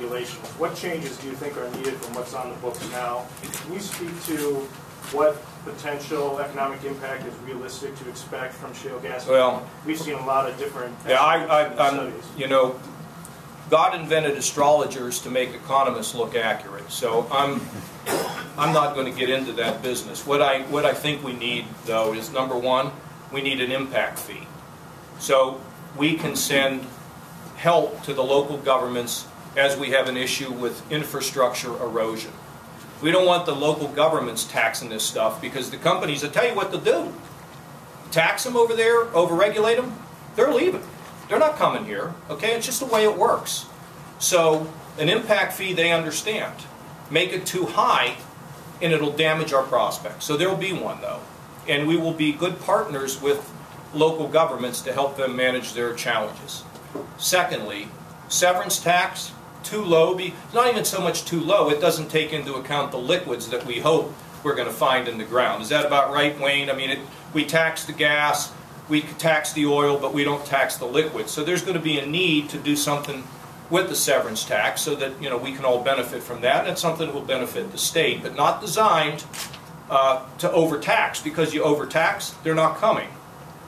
regulations. What changes do you think are needed from what's on the books now? Can you speak to what potential economic impact is realistic to expect from shale gas? Well, we've seen a lot of different I'm, you know, God invented astrologers to make economists look accurate. So I'm not going to get into that business. What I think we need, though, is number one, we need an impact fee. So we can send help to the local governments as we have an issue with infrastructure erosion. We don't want the local governments taxing this stuff, because the companies, I tell you what they'll do. Tax them over there, overregulate them, they're leaving. They're not coming here, okay? It's just the way it works. So an impact fee, they understand. Make it too high and it'll damage our prospects. So there will be one, though. And we will be good partners with local governments to help them manage their challenges. Secondly, severance tax, too low. It's not even so much too low, it doesn't take into account the liquids that we hope we're going to find in the ground. Is that about right, Wayne? I mean, we tax the gas, we tax the oil, but we don't tax the liquids. So there's going to be a need to do something with the severance tax so that, you know, we can all benefit from that. And it's something that will benefit the state, but not designed to overtax, because you overtax, they're not coming.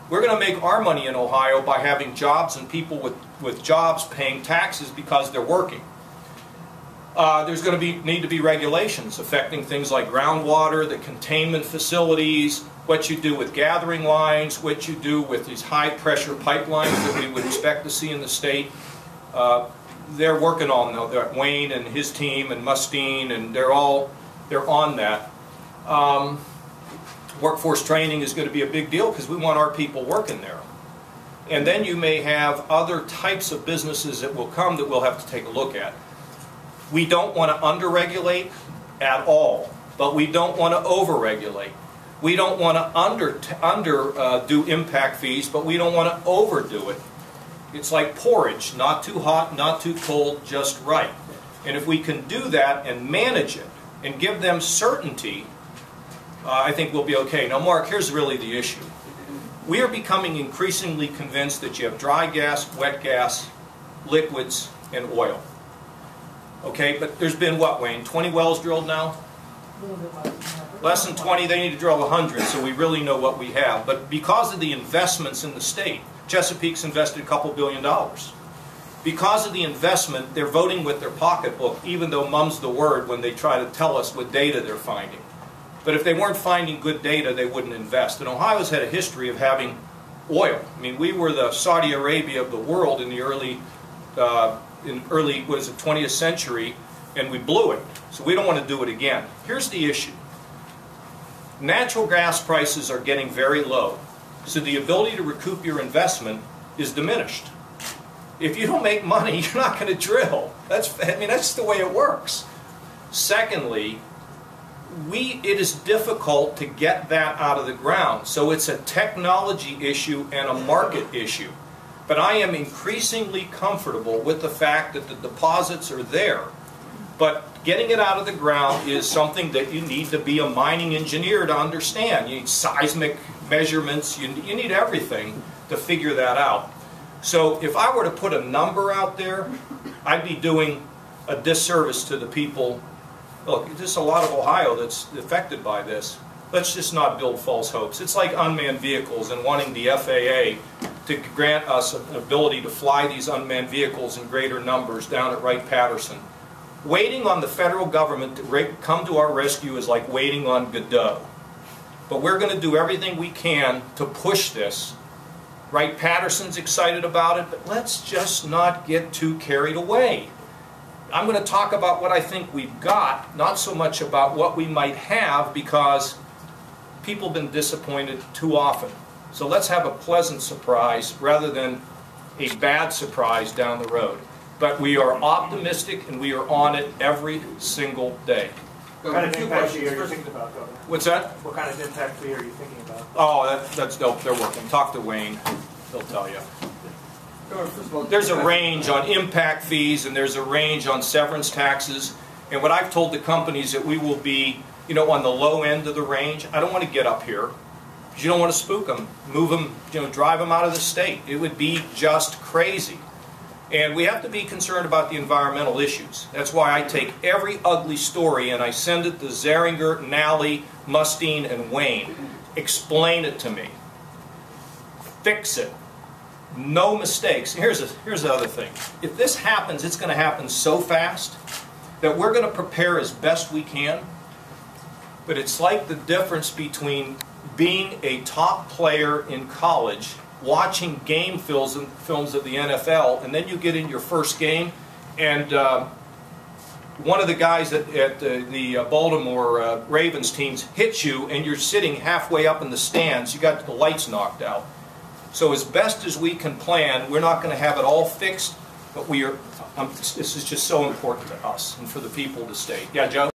We're going to make our money in Ohio by having jobs and people with jobs paying taxes because they're working. There's going to need to be regulations affecting things like groundwater, the containment facilities, what you do with gathering lines, what you do with these high-pressure pipelines that we would expect to see in the state. They're working on that. Wayne and his team and Mustine, and they're on that. Workforce training is going to be a big deal because we want our people working there. And then you may have other types of businesses that will come that we'll have to take a look at. We don't want to underregulate at all, but we don't want to overregulate. We don't want to do impact fees, but we don't want to overdo it. It's like porridge, not too hot, not too cold, just right. And if we can do that and manage it and give them certainty, I think we'll be okay. Now, Mark, here's really the issue. We are becoming increasingly convinced that you have dry gas, wet gas, liquids, and oil. Okay, but there's been what, Wayne, 20 wells drilled now? Less than 20, they need to drill 100, so we really know what we have. But because of the investments in the state, Chesapeake's invested a couple $2 billion. Because of the investment, they're voting with their pocketbook, even though mum's the word when they try to tell us what data they're finding. But if they weren't finding good data, they wouldn't invest. And Ohio's had a history of having oil. I mean, we were the Saudi Arabia of the world in the early what is it, 20th century, and we blew it. So we don't want to do it again. Here's the issue. Natural gas prices are getting very low, so the ability to recoup your investment is diminished. If you don't make money, you're not going to drill. That's the way it works. Secondly, it is difficult to get that out of the ground. So it's a technology issue and a market issue. But I am increasingly comfortable with the fact that the deposits are there. But getting it out of the ground is something that you need to be a mining engineer to understand. You need seismic measurements, you need everything to figure that out. So if I were to put a number out there, I'd be doing a disservice to the people. Look, there's a lot of Ohio that's affected by this. Let's just not build false hopes. It's like unmanned vehicles and wanting the FAA to grant us an ability to fly these unmanned vehicles in greater numbers down at Wright-Patterson. Waiting on the federal government to come to our rescue is like waiting on Godot. But we're going to do everything we can to push this. Wright-Patterson's excited about it, but let's just not get too carried away. I'm going to talk about what I think we've got, not so much about what we might have, because people have been disappointed too often. So let's have a pleasant surprise rather than a bad surprise down the road. But we are optimistic and we are on it every single day. What kind of impact fee are you thinking about, Governor? What's that? What kind of impact fee are you thinking about? Oh, that's dope. They're working. Talk to Wayne. He'll tell you. There's a range on impact fees and there's a range on severance taxes. And what I've told the companies that we will be, you know, on the low end of the range. I don't want to get up here because you don't want to spook them, move them, you know, drive them out of the state. It would be just crazy. And we have to be concerned about the environmental issues. That's why I take every ugly story and I send it to Zeringer, Nally, Mustine, and Wayne. Explain it to me. Fix it. No mistakes. Here's the other thing. If this happens, it's going to happen so fast that we're going to prepare as best we can. But it's like the difference between being a top player in college, watching game films of the NFL, and then you get in your first game, and one of the guys at the Baltimore Ravens teams hits you, and you're sitting halfway up in the stands. You got the lights knocked out. So as best as we can plan, we're not going to have it all fixed, but we are. This is just so important to us and for the people of the state. Yeah, Joe?